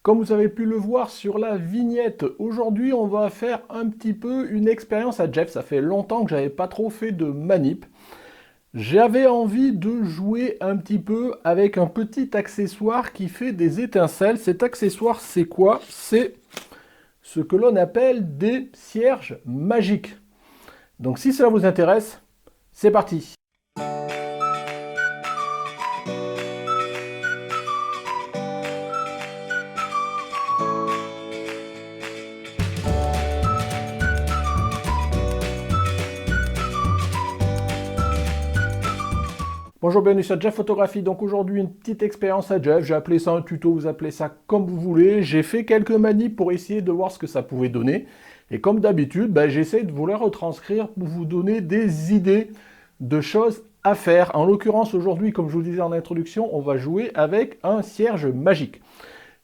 Comme vous avez pu le voir sur la vignette, aujourd'hui on va faire un petit peu une expérience à Jeff. Ça fait longtemps que j'avais pas trop fait de manip. J'avais envie de jouer un petit peu avec un petit accessoire qui fait des étincelles. Cet accessoire, c'est quoi? C'est ce que l'on appelle des cierges magiques. Donc si cela vous intéresse, c'est parti. Bonjour, bienvenue sur Jeff Photographie. Donc aujourd'hui une petite expérience à Jeff. J'ai appelé ça un tuto, vous appelez ça comme vous voulez. J'ai fait quelques manips pour essayer de voir ce que ça pouvait donner. Et comme d'habitude, j'essaie de vous les retranscrire pour vous donner des idées de choses à faire. En l'occurrence aujourd'hui, comme je vous disais en introduction, on va jouer avec un cierge magique.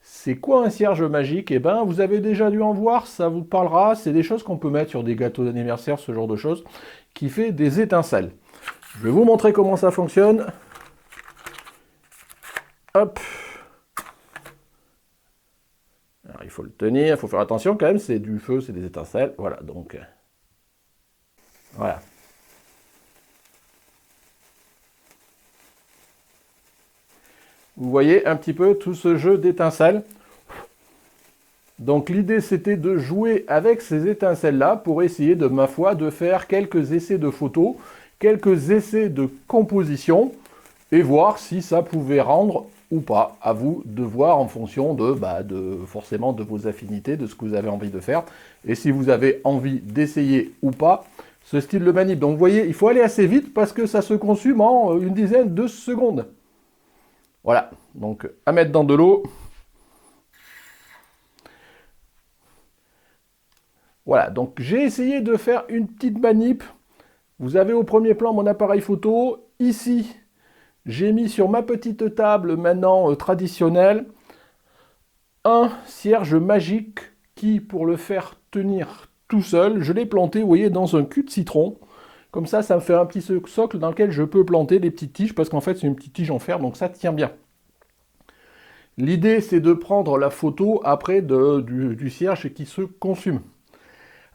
C'est quoi un cierge magique? Eh bien, vous avez déjà dû en voir, ça vous parlera. C'est des choses qu'on peut mettre sur des gâteaux d'anniversaire, ce genre de choses, qui fait des étincelles. Je vais vous montrer comment ça fonctionne. Hop. Alors, il faut le tenir, il faut faire attention quand même, c'est du feu, c'est des étincelles. Voilà, donc... voilà. Vous voyez un petit peu tout ce jeu d'étincelles. Donc l'idée c'était de jouer avec ces étincelles-là pour essayer de, ma foi, de faire quelques essais de photos, quelques essais de composition et voir si ça pouvait rendre ou pas. À vous de voir en fonction de forcément de vos affinités, de ce que vous avez envie de faire et si vous avez envie d'essayer ou pas ce style de manip. Donc vous voyez, il faut aller assez vite parce que ça se consume en une dizaine de secondes. Voilà, donc à mettre dans de l'eau. Voilà, donc j'ai essayé de faire une petite manip. Vous avez au premier plan mon appareil photo. Ici, j'ai mis sur ma petite table maintenant traditionnelle un cierge magique qui, pour le faire tenir tout seul, je l'ai planté, vous voyez, dans un cul de citron. Comme ça me fait un petit socle dans lequel je peux planter les petites tiges, parce qu'en fait, c'est une petite tige en fer, donc ça tient bien. L'idée, c'est de prendre la photo après du cierge qui se consume.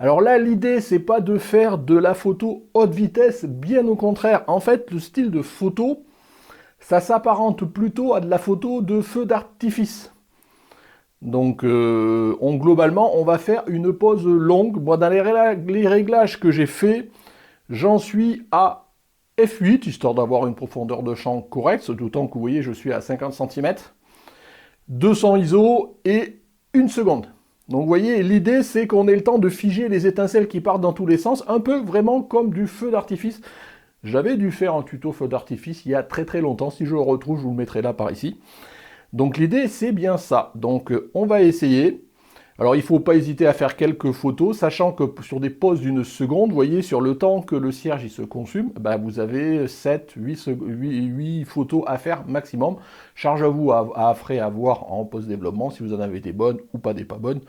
Alors là, l'idée, c'est pas de faire de la photo haute vitesse, bien au contraire. En fait, le style de photo, ça s'apparente plutôt à de la photo de feu d'artifice. Donc, globalement, on va faire une pause longue. Moi, dans les réglages que j'ai fait, j'en suis à f8, histoire d'avoir une profondeur de champ correcte, d'autant que vous voyez, je suis à 50 cm, 200 ISO et 1 seconde. Donc vous voyez, l'idée c'est qu'on ait le temps de figer les étincelles qui partent dans tous les sens, un peu vraiment comme du feu d'artifice. J'avais dû faire un tuto feu d'artifice il y a très très longtemps, si je le retrouve, je vous le mettrai là par ici. Donc l'idée c'est bien ça, donc on va essayer. Alors il ne faut pas hésiter à faire quelques photos, sachant que sur des pauses d'une seconde, vous voyez, sur le temps que le cierge il se consume, vous avez 7, 8 photos à faire maximum. Charge à vous après à voir en post-développement si vous en avez des bonnes ou pas des pas bonnes.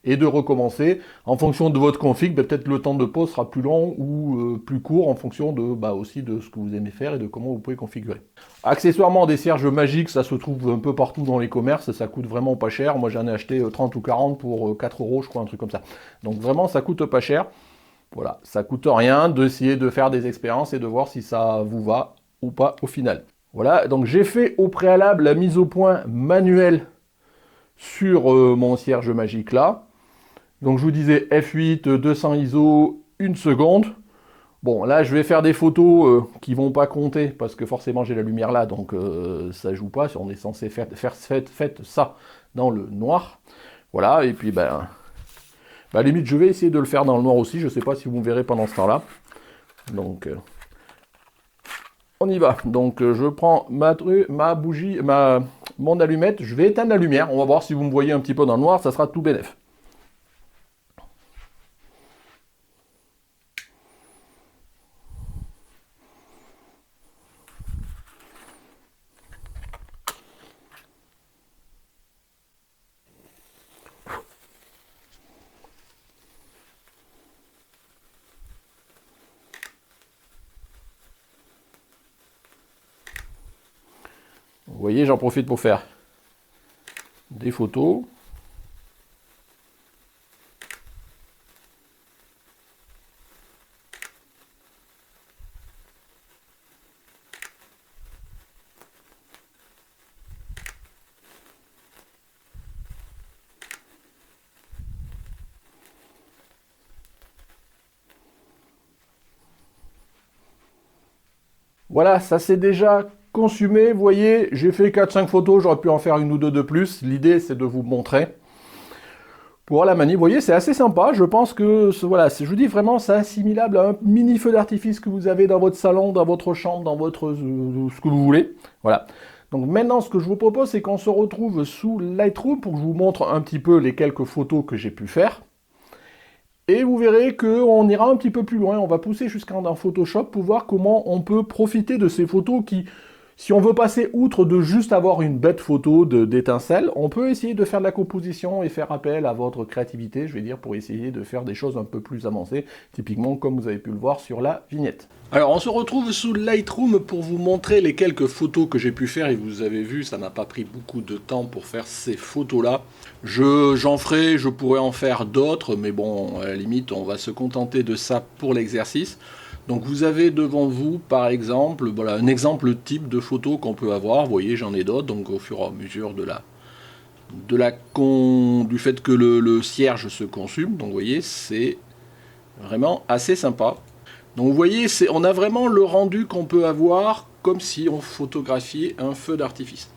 Et de recommencer, en fonction de votre config, peut-être le temps de pause sera plus long ou plus court en fonction de, aussi de ce que vous aimez faire et de comment vous pouvez configurer. Accessoirement, des cierges magiques, ça se trouve un peu partout dans les commerces, ça coûte vraiment pas cher. Moi j'en ai acheté 30 ou 40 pour 4 euros, je crois, un truc comme ça. Donc vraiment, ça coûte pas cher. Voilà, ça coûte rien d'essayer de faire des expériences et de voir si ça vous va ou pas au final. Voilà, donc j'ai fait au préalable la mise au point manuelle sur mon cierge magique là. Donc je vous disais F8, 200 ISO, 1 seconde. Bon, là, je vais faire des photos qui vont pas compter, parce que forcément, j'ai la lumière là, donc ça joue pas. On est censé faire ça dans le noir. Voilà, et puis, limite, je vais essayer de le faire dans le noir aussi. Je sais pas si vous me verrez pendant ce temps-là. Donc, on y va. Donc, je prends ma bougie, mon allumette. Je vais éteindre la lumière. On va voir si vous me voyez un petit peu dans le noir. Ça sera tout bénef. Vous voyez, j'en profite pour faire des photos. Voilà, ça c'est déjà consumé. Vous voyez, j'ai fait 4-5 photos, j'aurais pu en faire une ou deux de plus. L'idée, c'est de vous montrer. Pour la manip, vous voyez, c'est assez sympa. Je pense que, voilà, je vous dis vraiment, c'est assimilable à un mini feu d'artifice que vous avez dans votre salon, dans votre chambre, dans votre ce que vous voulez. Voilà. Donc maintenant, ce que je vous propose, c'est qu'on se retrouve sous Lightroom pour que je vous montre un petit peu les quelques photos que j'ai pu faire. Et vous verrez qu'on ira un petit peu plus loin. On va pousser jusqu'en Photoshop pour voir comment on peut profiter de ces photos qui, si on veut passer outre de juste avoir une bête photo d'étincelle, on peut essayer de faire de la composition et faire appel à votre créativité, je vais dire, pour essayer de faire des choses un peu plus avancées, typiquement comme vous avez pu le voir sur la vignette. Alors on se retrouve sous Lightroom pour vous montrer les quelques photos que j'ai pu faire, et vous avez vu, ça n'a pas pris beaucoup de temps pour faire ces photos-là. J'en ferai, je pourrais en faire d'autres, mais bon, à la limite, on va se contenter de ça pour l'exercice. Donc vous avez devant vous, par exemple, voilà, un exemple type de photo qu'on peut avoir. Vous voyez, j'en ai d'autres, donc au fur et à mesure du fait que le cierge se consume. Donc vous voyez, c'est vraiment assez sympa. Donc vous voyez, on a vraiment le rendu qu'on peut avoir comme si on photographiait un feu d'artifice.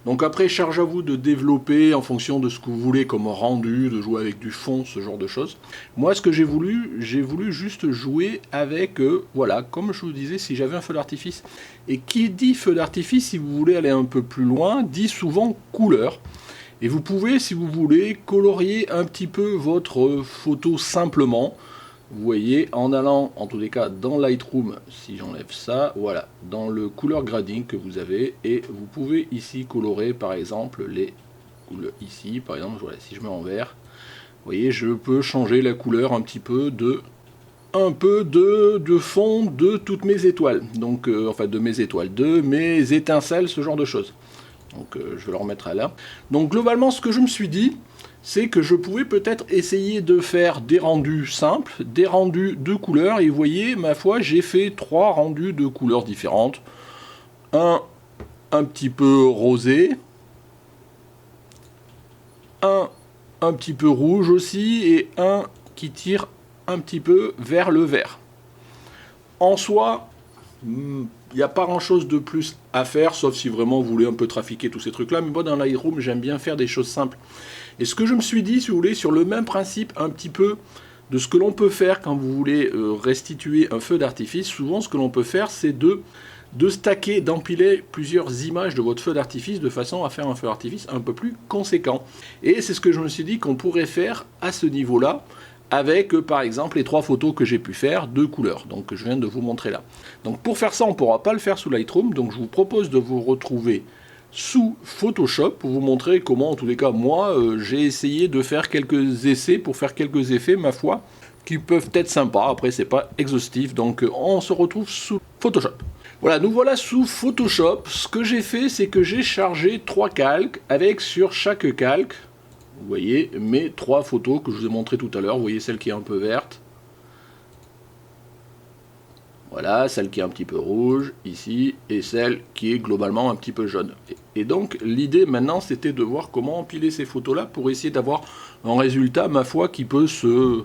Donc après, charge à vous de développer en fonction de ce que vous voulez comme rendu, de jouer avec du fond, ce genre de choses. Moi, ce que j'ai voulu juste jouer avec, voilà, comme je vous disais, si j'avais un feu d'artifice. Et qui dit feu d'artifice, si vous voulez aller un peu plus loin, dit souvent couleur. Et vous pouvez, si vous voulez, colorier un petit peu votre photo simplement. Vous voyez, en allant, en tous les cas, dans Lightroom, si j'enlève ça, voilà, dans le color grading que vous avez, et vous pouvez ici colorer, par exemple, les couleurs, ici, par exemple, voilà, si je mets en vert, vous voyez, je peux changer la couleur un petit peu de fond de toutes mes étoiles, donc, enfin, de mes étincelles, ce genre de choses. Donc, je vais le remettre à là. Donc, globalement, ce que je me suis dit, c'est que je pouvais peut-être essayer de faire des rendus simples, des rendus de couleurs, et vous voyez, ma foi, j'ai fait 3 rendus de couleurs différentes. Un petit peu rosé, un petit peu rouge aussi, et un qui tire un petit peu vers le vert. En soi, il n'y a pas grand chose de plus à faire, sauf si vraiment vous voulez un peu trafiquer tous ces trucs là, mais moi dans Lightroom j'aime bien faire des choses simples. Et ce que je me suis dit, si vous voulez, sur le même principe un petit peu de ce que l'on peut faire quand vous voulez restituer un feu d'artifice, souvent ce que l'on peut faire c'est de stacker, d'empiler plusieurs images de votre feu d'artifice de façon à faire un feu d'artifice un peu plus conséquent. Et c'est ce que je me suis dit qu'on pourrait faire à ce niveau-là, avec par exemple les 3 photos que j'ai pu faire de couleurs, donc que je viens de vous montrer là. Donc pour faire ça, on ne pourra pas le faire sous Lightroom, donc je vous propose de vous retrouver sous Photoshop pour vous montrer comment, en tous les cas, moi, j'ai essayé de faire quelques essais pour faire quelques effets, ma foi, qui peuvent être sympas. Après, c'est pas exhaustif, donc on se retrouve sous Photoshop. Voilà, nous voilà sous Photoshop. Ce que j'ai fait, c'est que j'ai chargé 3 calques, avec sur chaque calque, vous voyez, mes 3 photos que je vous ai montrées tout à l'heure. Vous voyez celle qui est un peu verte. Voilà, celle qui est un petit peu rouge, ici, et celle qui est globalement un petit peu jaune. Et donc, l'idée maintenant, c'était de voir comment empiler ces photos-là pour essayer d'avoir un résultat, ma foi, qui peut se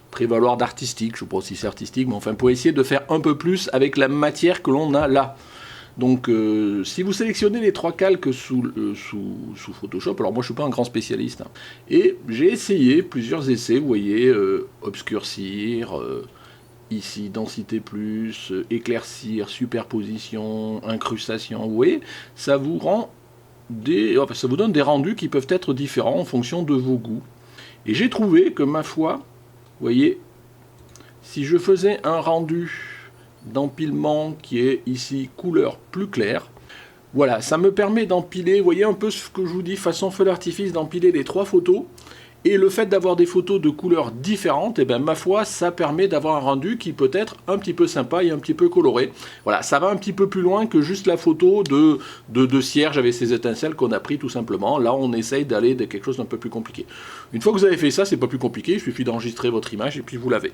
prévaloir d'artistique. Je ne sais pas si c'est artistique, mais enfin, pour essayer de faire un peu plus avec la matière que l'on a là. Donc, si vous sélectionnez les 3 calques sous Photoshop, alors moi je ne suis pas un grand spécialiste, hein, et j'ai essayé plusieurs essais, vous voyez, obscurcir, ici densité plus, éclaircir, superposition, incrustation, vous voyez, ça vous donne des rendus qui peuvent être différents en fonction de vos goûts. Et j'ai trouvé que, ma foi, vous voyez, si je faisais un rendu d'empilement qui est ici couleur plus claire, voilà, ça me permet d'empiler, vous voyez un peu ce que je vous dis, façon feu d'artifice, d'empiler les 3 photos, et le fait d'avoir des photos de couleurs différentes, et bien ma foi, ça permet d'avoir un rendu qui peut être un petit peu sympa et un petit peu coloré. Voilà, ça va un petit peu plus loin que juste la photo de cierge avec ces étincelles qu'on a pris tout simplement. Là, on essaye d'aller de quelque chose d'un peu plus compliqué. Une fois que vous avez fait ça, c'est pas plus compliqué, il suffit d'enregistrer votre image et puis vous l'avez.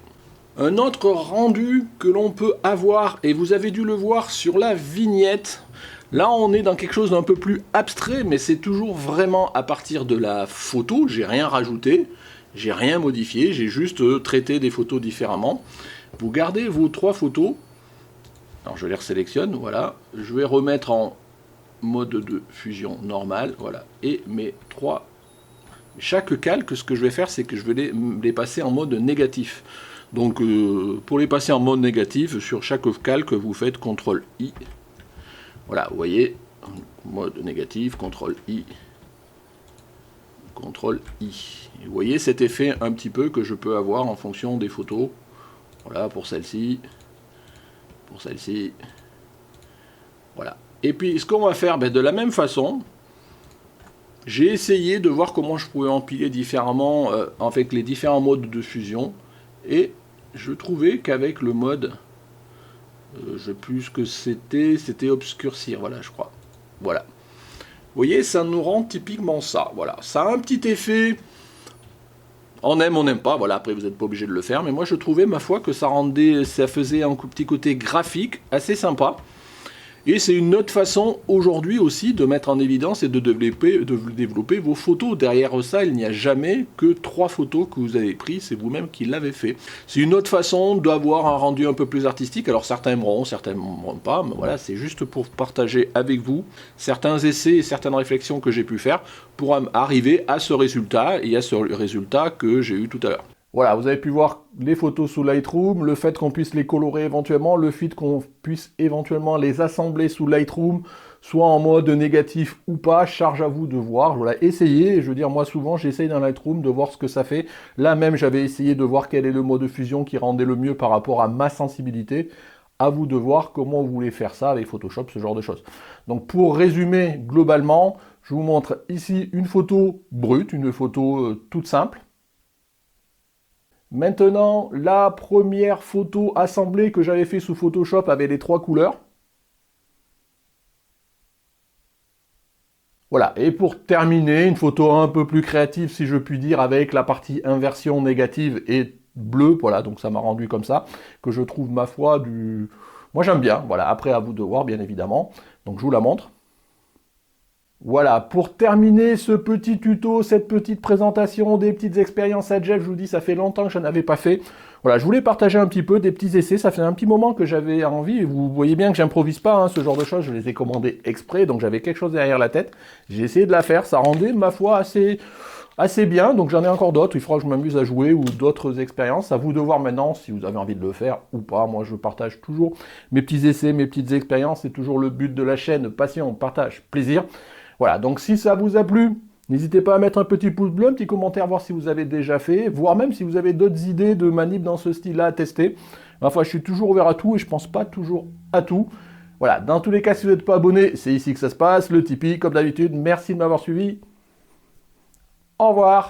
Un autre rendu que l'on peut avoir, et vous avez dû le voir sur la vignette, là on est dans quelque chose d'un peu plus abstrait, mais c'est toujours vraiment à partir de la photo, j'ai rien rajouté, j'ai rien modifié, j'ai juste traité des photos différemment. Vous gardez vos 3 photos, Alors je les resélectionne, voilà. Je vais remettre en mode de fusion normal, voilà. Et mes 3... Chaque calque, ce que je vais faire, c'est que je vais les passer en mode négatif. Donc pour les passer en mode négatif, sur chaque calque, vous faites CTRL-I. Voilà, vous voyez, mode négatif, CTRL-I, CTRL-I. Vous voyez cet effet un petit peu que je peux avoir en fonction des photos. Voilà, pour celle-ci, pour celle-ci. Voilà. Et puis, ce qu'on va faire, ben, de la même façon, j'ai essayé de voir comment je pouvais empiler différemment avec les différents modes de fusion. Et je trouvais qu'avec le mode... je ne sais plus ce que c'était obscurcir, voilà, je crois. Voilà. Vous voyez, ça nous rend typiquement ça. Voilà, ça a un petit effet. On aime, on n'aime pas. Voilà, après vous n'êtes pas obligé de le faire, mais moi je trouvais, ma foi, que ça faisait un petit côté graphique assez sympa. Et c'est une autre façon aujourd'hui aussi de mettre en évidence et de développer vos photos. Derrière ça, il n'y a jamais que 3 photos que vous avez prises, c'est vous-même qui l'avez fait. C'est une autre façon d'avoir un rendu un peu plus artistique. Alors certains aimeront, certains n'aimeront pas, mais voilà, c'est juste pour partager avec vous certains essais et certaines réflexions que j'ai pu faire pour arriver à ce résultat et à ce résultat que j'ai eu tout à l'heure. Voilà, vous avez pu voir les photos sous Lightroom, le fait qu'on puisse les colorer éventuellement, le fait qu'on puisse éventuellement les assembler sous Lightroom, soit en mode négatif ou pas, charge à vous de voir. Voilà, essayez, je veux dire, moi souvent j'essaye dans Lightroom de voir ce que ça fait. Là même j'avais essayé de voir quel est le mode de fusion qui rendait le mieux par rapport à ma sensibilité. À vous de voir comment vous voulez faire ça avec Photoshop, ce genre de choses. Donc pour résumer globalement, je vous montre ici une photo brute, une photo toute simple. Maintenant, la première photo assemblée que j'avais fait sous Photoshop avait les 3 couleurs. Voilà, et pour terminer, une photo un peu plus créative, si je puis dire, avec la partie inversion négative et bleu, voilà, donc ça m'a rendu comme ça, que je trouve, ma foi, du... Moi j'aime bien, voilà, après à vous de voir, bien évidemment. Donc je vous la montre. Voilà, pour terminer ce petit tuto, cette petite présentation des petites expériences à Jeff, je vous dis, ça fait longtemps que je n'avais pas fait. Voilà, je voulais partager un petit peu des petits essais, ça fait un petit moment que j'avais envie, et vous voyez bien que j'improvise pas, hein, ce genre de choses, je les ai commandés exprès, donc j'avais quelque chose derrière la tête. J'ai essayé de la faire, ça rendait, ma foi, assez bien, donc j'en ai encore d'autres, il faudra que je m'amuse à jouer, ou d'autres expériences, à vous de voir maintenant si vous avez envie de le faire ou pas. Moi je partage toujours mes petits essais, mes petites expériences, c'est toujours le but de la chaîne, passion, partage, plaisir. Voilà, donc si ça vous a plu, n'hésitez pas à mettre un petit pouce bleu, un petit commentaire, voir si vous avez déjà fait, voire même si vous avez d'autres idées de manip dans ce style-là à tester. Enfin, je suis toujours ouvert à tout et je pense pas toujours à tout. Voilà, dans tous les cas, si vous n'êtes pas abonné, c'est ici que ça se passe, le Tipeee, comme d'habitude. Merci de m'avoir suivi. Au revoir.